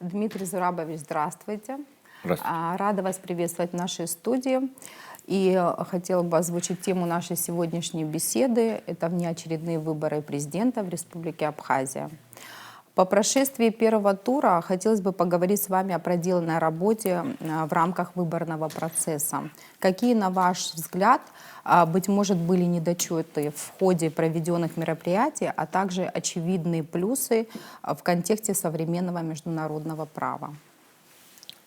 Дмитрий Зурабович, здравствуйте. Здравствуйте. Рада вас приветствовать в нашей студии. И хотела бы озвучить тему нашей сегодняшней беседы. Это внеочередные выборы президента в Республике Абхазия. По прошествии первого тура хотелось бы поговорить с вами о проделанной работе в рамках выборного процесса. Какие, на ваш взгляд, быть может, были недочеты в ходе проведенных мероприятий, а также очевидные плюсы в контексте современного международного права?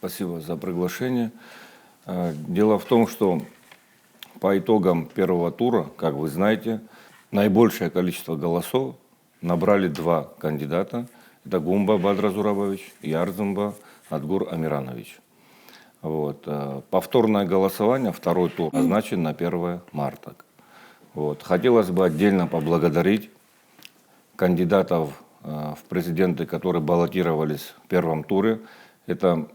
Спасибо за приглашение. Дело в том, что по итогам первого тура, как вы знаете, наибольшее количество голосов набрали два кандидата. Это Гумба Бадра Зурабович и Арзымба Адгур Амиранович. Повторное голосование, второй тур, назначен на 1 марта. Хотелось бы отдельно поблагодарить кандидатов в президенты, которые баллотировались в первом туре. Это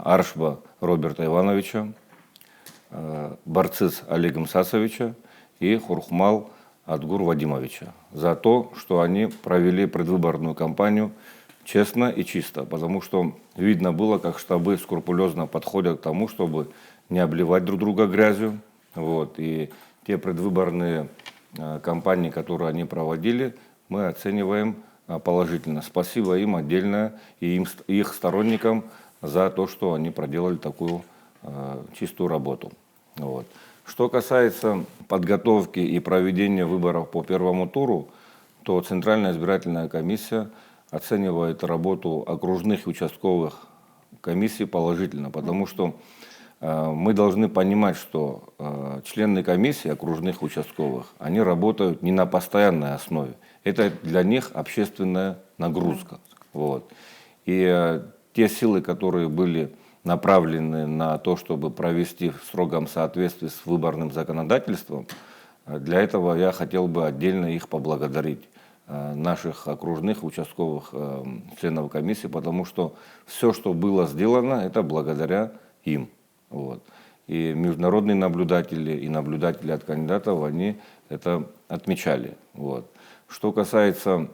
Аршба Роберта Ивановича, Барцис Олега Мсасовича и Хурхмал Адгур Вадимовича за то, что они провели предвыборную кампанию честно и чисто, потому что видно было, как штабы скрупулезно подходят к тому, чтобы не обливать друг друга грязью. И те предвыборные кампании, которые они проводили, мы оцениваем положительно. Спасибо им отдельно и их сторонникам за то, что они проделали такую чистую работу. Что касается подготовки и проведения выборов по первому туру, то Центральная избирательная комиссия оценивает работу окружных и участковых комиссий положительно, потому что мы должны понимать, что члены комиссии окружных и участковых, они работают не на постоянной основе. Это для них общественная нагрузка. И те силы, которые были направлены на то, чтобы провести в строгом соответствии с выборным законодательством, для этого я хотел бы отдельно их поблагодарить, наших окружных участковых членов комиссии, потому что все, что было сделано, это благодаря им. И международные наблюдатели и наблюдатели от кандидатов, они это отмечали. Что касается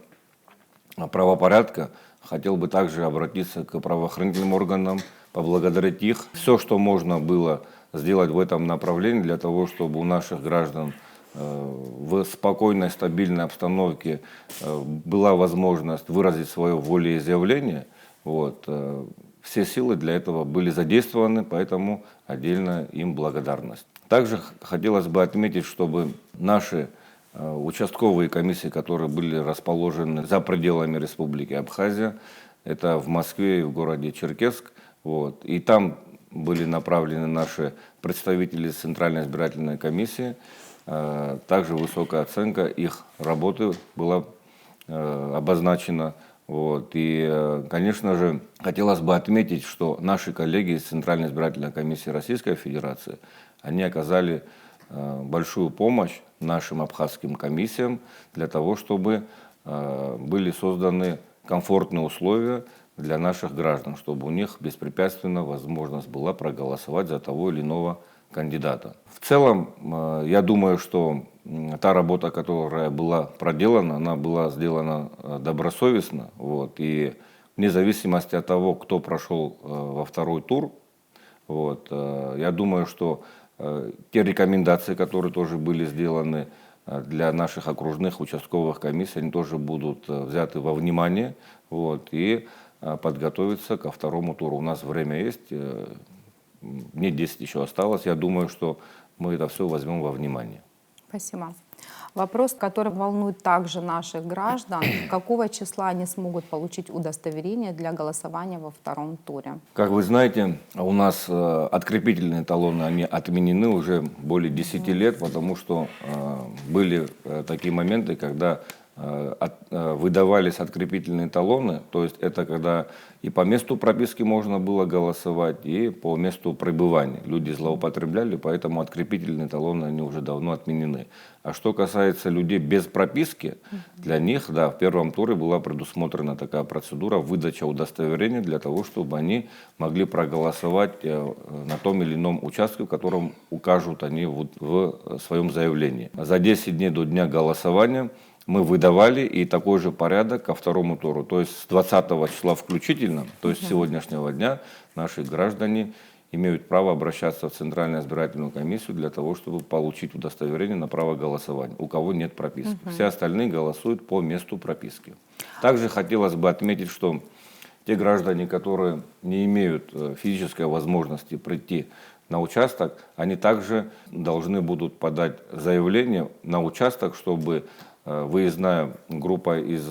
правопорядка, хотел бы также обратиться к правоохранительным органам, поблагодарить их. Все, что можно было сделать в этом направлении для того, чтобы у наших граждан в спокойной, стабильной обстановке была возможность выразить свое волеизъявление. Все силы для этого были задействованы, поэтому отдельно им благодарность. Также хотелось бы отметить, чтобы наши участковые комиссии, которые были расположены за пределами Республики Абхазия, это в Москве и в городе Черкесск, и там были направлены наши представители Центральной избирательной комиссии. Также высокая оценка их работы была обозначена. И, конечно же, хотелось бы отметить, что наши коллеги из Центральной избирательной комиссии Российской Федерации, они оказали большую помощь нашим абхазским комиссиям для того, чтобы были созданы комфортные условия для наших граждан, чтобы у них беспрепятственно возможность была проголосовать за того или иного кандидата. В целом, я думаю, что та работа, которая была проделана, она была сделана добросовестно. И вне зависимости от того, кто прошел во второй тур, я думаю, что те рекомендации, которые тоже были сделаны для наших окружных участковых комиссий, они тоже будут взяты во внимание и подготовиться ко второму туру. У нас время есть, дней 10 еще осталось. Я думаю, что мы это все возьмем во внимание. Спасибо. Вопрос, который волнует также наших граждан: какого числа они смогут получить удостоверение для голосования во втором туре? Как вы знаете, у нас открепительные талоны, они отменены уже более 10 лет, потому что были такие моменты, когда выдавались открепительные талоны, то есть это когда и по месту прописки можно было голосовать, и по месту пребывания. Люди злоупотребляли, поэтому открепительные талоны, они уже давно отменены. А что касается людей без прописки, для них, да, в первом туре была предусмотрена такая процедура выдача удостоверения для того, чтобы они могли проголосовать на том или ином участке, в котором укажут они в своем заявлении. За 10 дней до дня голосования мы выдавали, и такой же порядок ко второму туру. То есть с 20 числа включительно, то есть с сегодняшнего дня, наши граждане имеют право обращаться в Центральную избирательную комиссию для того, чтобы получить удостоверение на право голосования, у кого нет прописки. Все остальные голосуют по месту прописки. Также хотелось бы отметить, что те граждане, которые не имеют физической возможности прийти на участок, они также должны будут подать заявление на участок, чтобы выездная группа из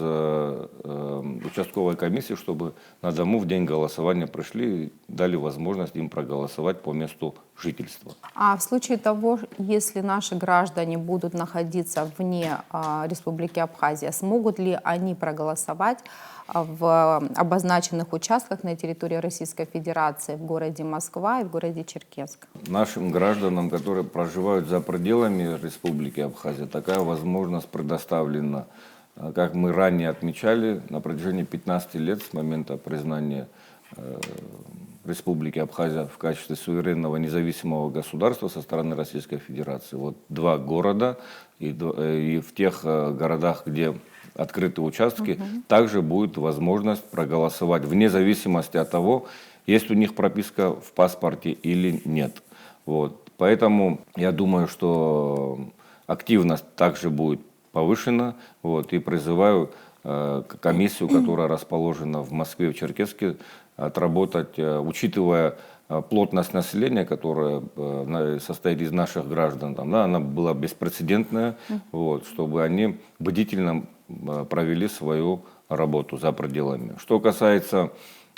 участковой комиссии, чтобы на дому в день голосования пришли и дали возможность им проголосовать по месту жительства. А в случае того, если наши граждане будут находиться вне Республики Абхазия, смогут ли они проголосовать в обозначенных участках на территории Российской Федерации в городе Москва и в городе Черкесск? Нашим гражданам, которые проживают за пределами Республики Абхазия, такая возможность предоставлена. Как мы ранее отмечали, на протяжении 15 лет с момента признания Республики Абхазия в качестве суверенного независимого государства со стороны Российской Федерации. Вот 2 города, и в тех городах, где открытые участки, также будет возможность проголосовать вне зависимости от того, есть у них прописка в паспорте или нет. Вот. Поэтому я думаю, что активность также будет повышена. Вот, и призываю комиссию, которая расположена в Москве, в Черкесске, отработать, учитывая плотность населения, которая состоит из наших граждан, там, да, она была беспрецедентная, вот, чтобы они бдительно провели свою работу за пределами. Что касается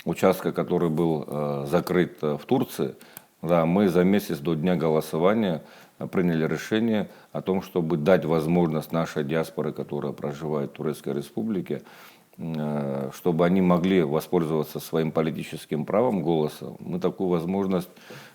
участка, который был закрыт в Турции, да, мы за месяц до дня голосования приняли решение о том, чтобы дать возможность нашей диаспоре, которая проживает в Турецкой Республике, чтобы они могли воспользоваться своим политическим правом голоса. Мы такую возможность,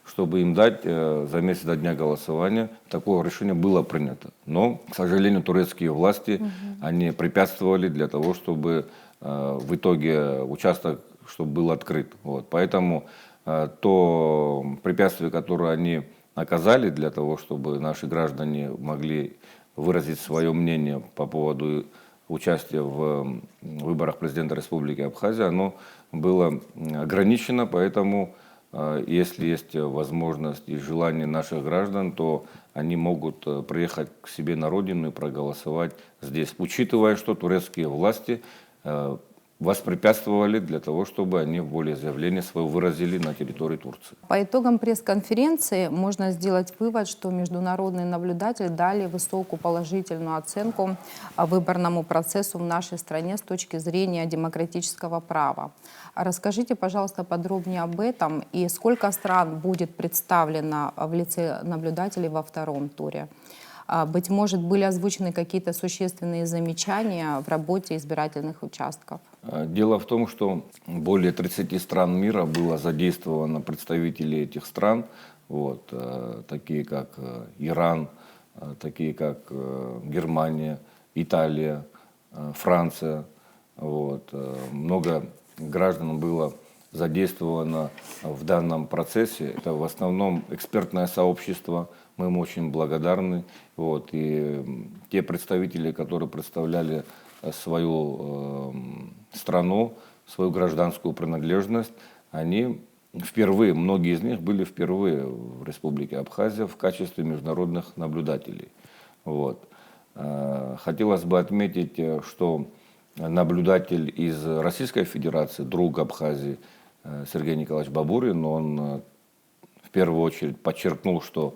чтобы им дать за месяц до дня голосования, такое решение было принято. Но, к сожалению, турецкие власти, они препятствовали для того, чтобы в итоге участок чтобы был открыт. Вот. Поэтому то препятствие, которое они оказали для того, чтобы наши граждане могли выразить свое мнение по поводу участия в выборах президента Республики Абхазия, оно было ограничено, поэтому если есть возможность и желание наших граждан, то они могут приехать к себе на родину и проголосовать здесь, учитывая, что турецкие власти воспрепятствовали для того, чтобы они волеизъявление свое выразили на территории Турции. По итогам пресс-конференции можно сделать вывод, что международные наблюдатели дали высокую положительную оценку выборному процессу в нашей стране с точки зрения демократического права. Расскажите, пожалуйста, подробнее об этом и сколько стран будет представлено в лице наблюдателей во втором туре. Быть может, были озвучены какие-то существенные замечания в работе избирательных участков? Дело в том, что более 30 стран мира было задействовано представителей этих стран, вот, такие как Иран, такие как Германия, Италия, Франция. Вот. Много граждан было задействовано в данном процессе. Это в основном экспертное сообщество. Мы им очень благодарны. Вот. И те представители, которые представляли свою страну, свою гражданскую принадлежность, они впервые, многие из них были впервые в Республике Абхазия в качестве международных наблюдателей. Вот. Хотелось бы отметить, что наблюдатель из Российской Федерации, друг Абхазии, Сергей Николаевич Бабурин, он в первую очередь подчеркнул, что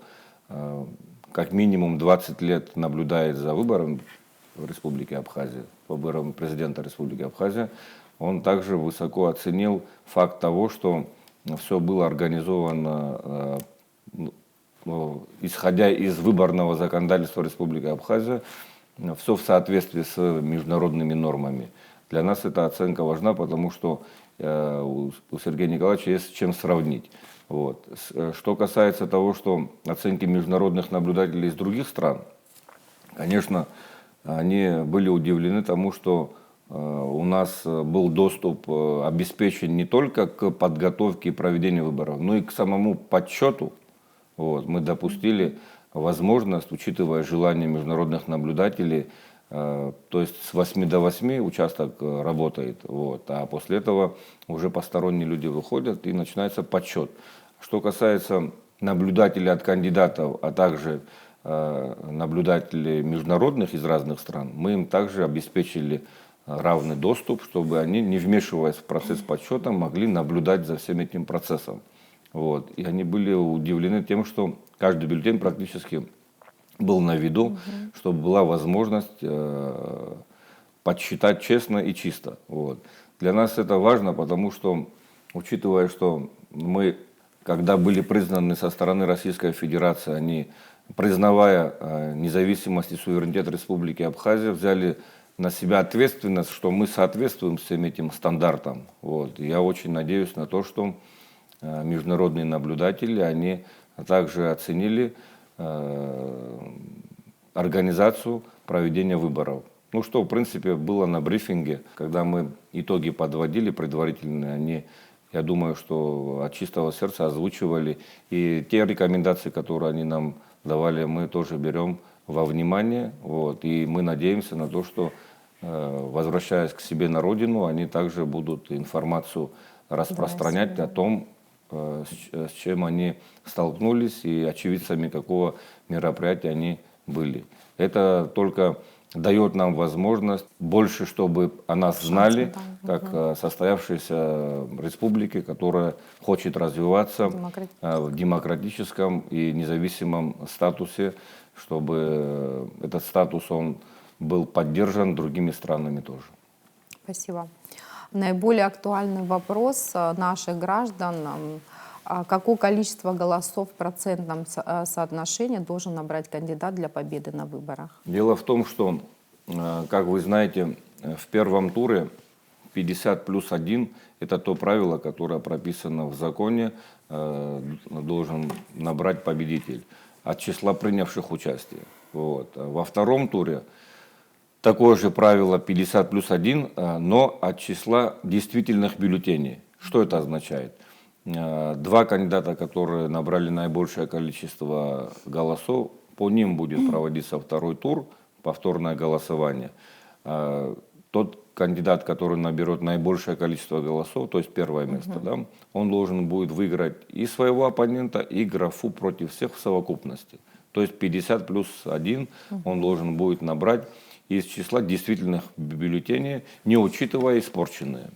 как минимум 20 лет наблюдает за выбором в Республике Абхазия, выбором президента Республики Абхазия. Он также высоко оценил факт того, что все было организовано, исходя из выборного законодательства Республики Абхазия, все в соответствии с международными нормами. Для нас эта оценка важна, потому что у Сергея Николаевича есть с чем сравнить. Вот. Что касается того, что оценки международных наблюдателей из других стран, конечно, они были удивлены тому, что у нас был доступ обеспечен не только к подготовке и проведению выборов, но и к самому подсчету. Вот. Мы допустили возможность, учитывая желание международных наблюдателей, То есть с 8 до 8 участок работает, вот, а после этого уже посторонние люди выходят и начинается подсчет. Что касается наблюдателей от кандидатов, а также наблюдателей международных из разных стран, мы им также обеспечили равный доступ, чтобы они, не вмешиваясь в процесс подсчета, могли наблюдать за всем этим процессом. Вот. И они были удивлены тем, что каждый бюллетень практически был на виду, чтобы была возможность подсчитать честно и чисто. Вот. Для нас это важно, потому что, учитывая, что мы, когда были признаны со стороны Российской Федерации, они, признавая независимость и суверенитет Республики Абхазия, взяли на себя ответственность, что мы соответствуем всем этим стандартам. Вот. Я очень надеюсь на то, что международные наблюдатели, они также оценили организацию проведения выборов. Ну, что, в принципе, было на брифинге, когда мы итоги подводили предварительные, они, я думаю, что от чистого сердца озвучивали. И те рекомендации, которые они нам давали, мы тоже берем во внимание. Вот, и мы надеемся на то, что, возвращаясь к себе на родину, они также будут информацию распространять о том, с чем они столкнулись и очевидцами какого мероприятия они были. Это только дает нам возможность больше, чтобы о нас знали, как состоявшейся республике, которая хочет развиваться в демократическом и независимом статусе, чтобы этот статус он был поддержан другими странами тоже. Спасибо. Наиболее актуальный вопрос наших граждан: какое количество голосов в процентном соотношении должен набрать кандидат для победы на выборах? Дело в том, что, как вы знаете, в первом туре 50+1 – это то правило, которое прописано в законе, должен набрать победитель от числа принявших участие. Вот. Во втором туре такое же правило 50+1, но от числа действительных бюллетеней. Что это означает? Два кандидата, которые набрали наибольшее количество голосов, по ним будет проводиться второй тур, повторное голосование. Тот кандидат, который наберет наибольшее количество голосов, то есть первое место, да, он должен будет выиграть и своего оппонента, и графу против всех в совокупности. То есть 50+1 он должен будет набрать из числа действительных бюллетеней, не учитывая испорченные.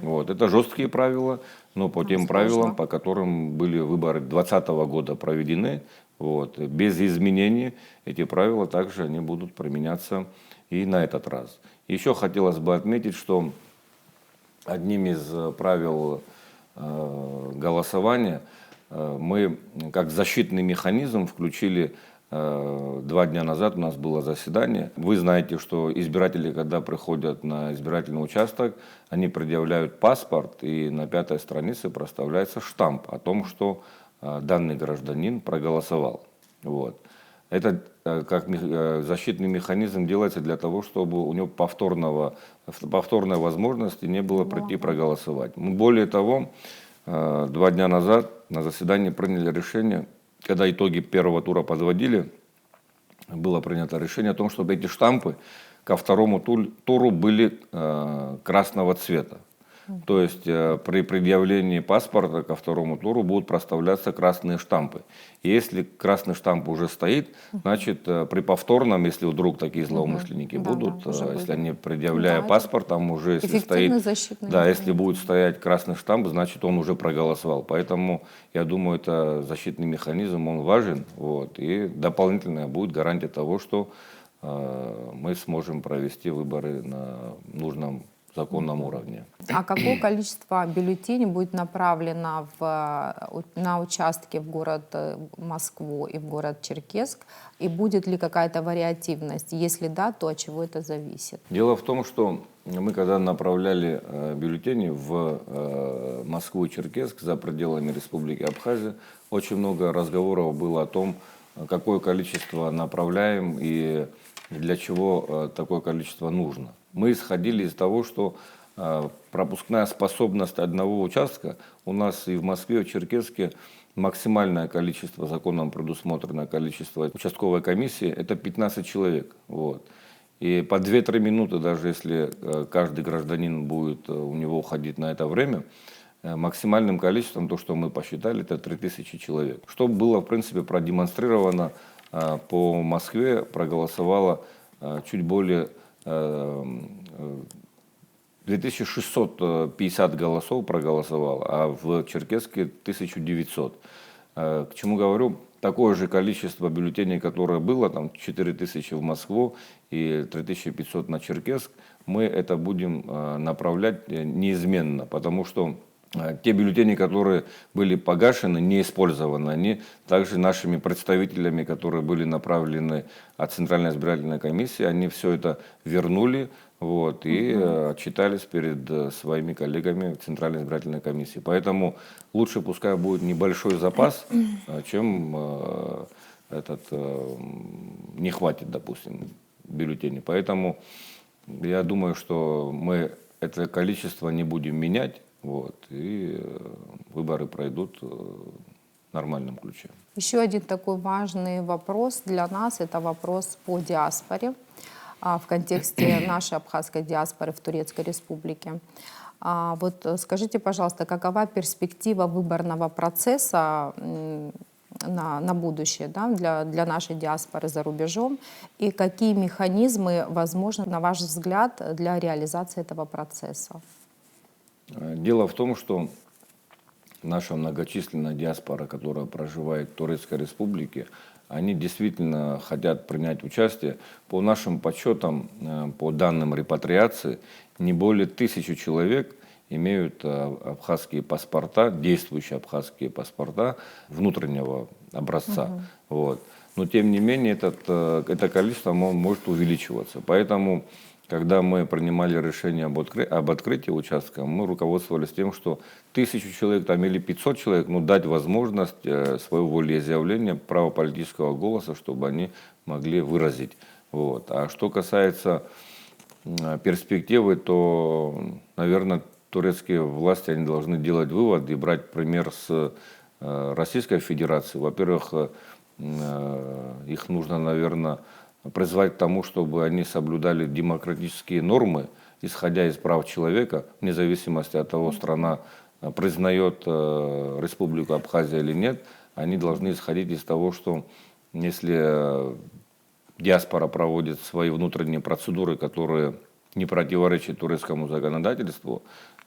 Вот. Это жесткие правила, но по тем правилам, по которым были выборы 2020 года проведены, вот, без изменений эти правила также они будут применяться и на этот раз. Еще хотелось бы отметить, что одним из правил голосования мы как защитный механизм включили. 2 дня назад у нас было заседание. Вы знаете, что избиратели, когда приходят на избирательный участок, они предъявляют паспорт, и на 5-й странице проставляется штамп о том, что данный гражданин проголосовал. Вот. Это как защитный механизм делается для того, чтобы у него повторной возможности не было прийти проголосовать. Более того, 2 дня назад на заседании приняли решение, когда итоги первого тура подводили, было принято решение о том, чтобы эти штампы ко второму туру были красного цвета. То есть при предъявлении паспорта ко второму туру будут проставляться красные штампы. И если красный штамп уже стоит, значит при повторном, если вдруг такие злоумышленники будут, если они предъявляя паспорт, там уже если стоит, если будет стоять красный штамп, значит он уже проголосовал. Поэтому я думаю, это защитный механизм, он важен, вот, и дополнительная будет гарантия того, что мы сможем провести выборы на нужном законном уровне. А какое количество бюллетеней будет направлено на участки в город Москву и в город Черкесск? И будет ли какая-то вариативность? Если да, то от чего это зависит? Дело в том, что мы когда направляли бюллетени в Москву и Черкесск за пределами Республики Абхазия, очень много разговоров было о том, какое количество направляем и для чего такое количество нужно. Мы исходили из того, что пропускная способность одного участка у нас и в Москве, и в Черкесске максимальное количество, законом предусмотренное количество участковой комиссии – это 15 человек. Вот. И по 2-3 минуты, даже если каждый гражданин будет у него уходить на это время, максимальным количеством, то, что мы посчитали, это 3000 человек. Что было, в принципе, продемонстрировано по Москве, проголосовало чуть более 2650 голосов проголосовало, а в Черкесске 1900. К чему говорю? Такое же количество бюллетеней, которое было, там 4000 в Москву и 3500 на Черкесск, мы это будем направлять неизменно, потому что те бюллетени, которые были погашены, не использованы, они также нашими представителями, которые были направлены от Центральной избирательной комиссии, они все это вернули вот, и отчитались перед своими коллегами в Центральной избирательной комиссии. Поэтому лучше пускай будет небольшой запас, чем не хватит, допустим, бюллетеней. Поэтому я думаю, что мы это количество не будем менять. Вот, и выборы пройдут в нормальном ключе. Еще один такой важный вопрос для нас – это вопрос по диаспоре в контексте нашей абхазской диаспоры в Турецкой Республике. Вот скажите, пожалуйста, какова перспектива выборного процесса на будущее, да, для нашей диаспоры за рубежом, и какие механизмы возможны, на ваш взгляд, для реализации этого процесса? Дело в том, что наша многочисленная диаспора, которая проживает в Турецкой Республике, они действительно хотят принять участие. По нашим подсчетам, по данным репатриации, не более 1000 человек имеют абхазские паспорта, действующие абхазские паспорта внутреннего образца. Вот. Но тем не менее это количество может увеличиваться. Поэтому, когда мы принимали решение об открытии участка, мы руководствовались тем, что 1000 человек там, или 500 человек, дать возможность своего волеизъявления, права политического голоса, чтобы они могли выразить. Вот. А что касается перспективы, то, наверное, турецкие власти они должны делать вывод и брать пример с Российской Федерации. Во-первых, их нужно, наверное, призвать к тому, чтобы они соблюдали демократические нормы, исходя из прав человека, вне зависимости от того, страна признает Республику Абхазия или нет, они должны исходить из того, что если диаспора проводит свои внутренние процедуры, которые не противоречат турецкому законодательству,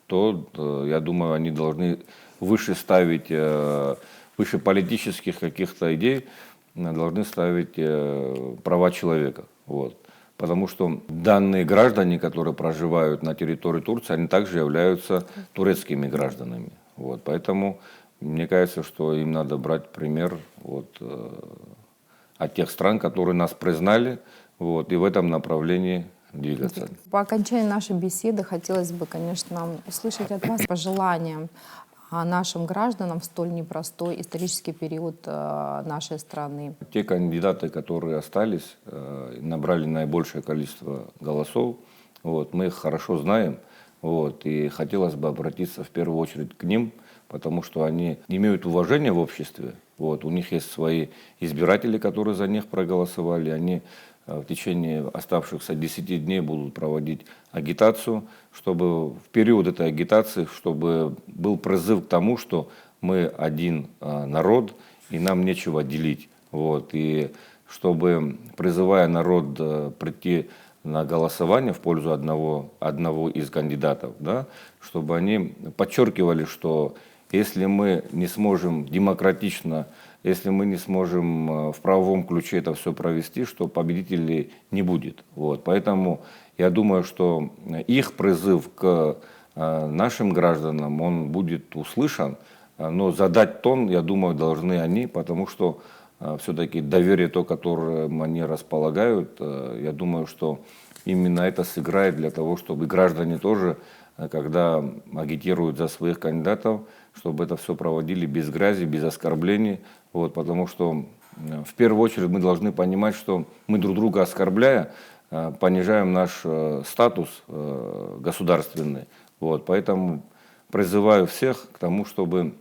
то, я думаю, они должны выше ставить, выше политических каких-то идей, должны ставить права человека. Вот. Потому что данные граждане, которые проживают на территории Турции, они также являются турецкими гражданами. Вот. Поэтому мне кажется, что им надо брать пример от тех стран, которые нас признали, вот, и в этом направлении двигаться. По окончании нашей беседы хотелось бы, конечно, услышать от вас пожелания нашим гражданам в столь непростой исторический период нашей страны. Те кандидаты, которые остались, набрали наибольшее количество голосов. Вот, мы их хорошо знаем. Вот, и хотелось бы обратиться в первую очередь к ним, потому что они имеют уважение в обществе. Вот, у них есть свои избиратели, которые за них проголосовали. Они в течение оставшихся 10 дней будут проводить агитацию, чтобы в период этой агитации, чтобы был призыв к тому, что мы один народ и нам нечего делить. Вот, и чтобы, призывая народ прийти на голосование в пользу одного из кандидатов, да, чтобы они подчеркивали, что если мы не сможем демократично, если мы не сможем в правовом ключе это все провести, что победителей не будет. Вот. Поэтому я думаю, что их призыв к нашим гражданам, он будет услышан, но задать тон, я думаю, должны они, потому что все-таки доверие то, которым они располагают, я думаю, что именно это сыграет для того, чтобы граждане тоже, когда агитируют за своих кандидатов, чтобы это все проводили без грязи, без оскорблений. Вот, потому что в первую очередь мы должны понимать, что мы друг друга оскорбляя, понижаем наш статус государственный. Вот, поэтому призываю всех к тому, чтобы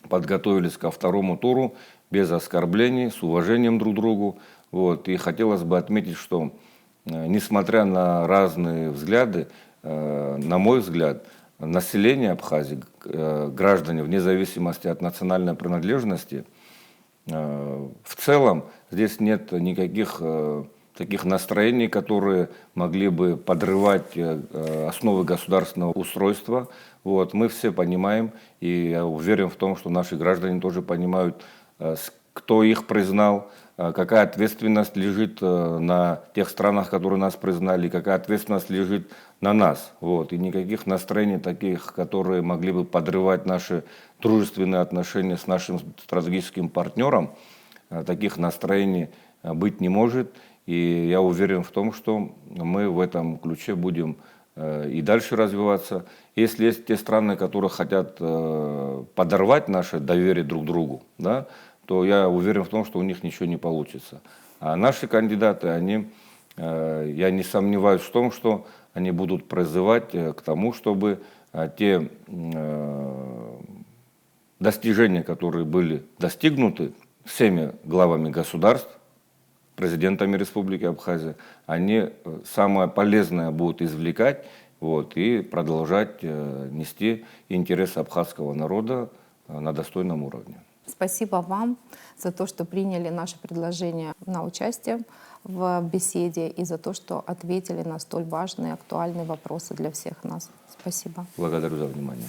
подготовились ко второму туру без оскорблений, с уважением друг к другу. Вот, и хотелось бы отметить, что несмотря на разные взгляды, на мой взгляд, население Абхазии, граждане, вне зависимости от национальной принадлежности, в целом здесь нет никаких таких настроений, которые могли бы подрывать основы государственного устройства. Вот, мы все понимаем, и я уверен в том, что наши граждане тоже понимают, кто их признал, какая ответственность лежит на тех странах, которые нас признали, какая ответственность лежит на нас. Вот. И никаких настроений таких, которые могли бы подрывать наши дружественные отношения с нашим стратегическим партнером, таких настроений быть не может. И я уверен в том, что мы в этом ключе будем и дальше развиваться. Если есть те страны, которые хотят подорвать наше доверие друг к другу, да, то я уверен в том, что у них ничего не получится. А наши кандидаты, я не сомневаюсь в том, что они будут призывать к тому, чтобы те достижения, которые были достигнуты всеми главами государств, президентами Республики Абхазия, они самое полезное будут извлекать, вот, и продолжать нести интересы абхазского народа на достойном уровне. Спасибо вам за то, что приняли наше предложение на участие в беседе и за то, что ответили на столь важные, актуальные вопросы для всех нас. Спасибо. Благодарю за внимание.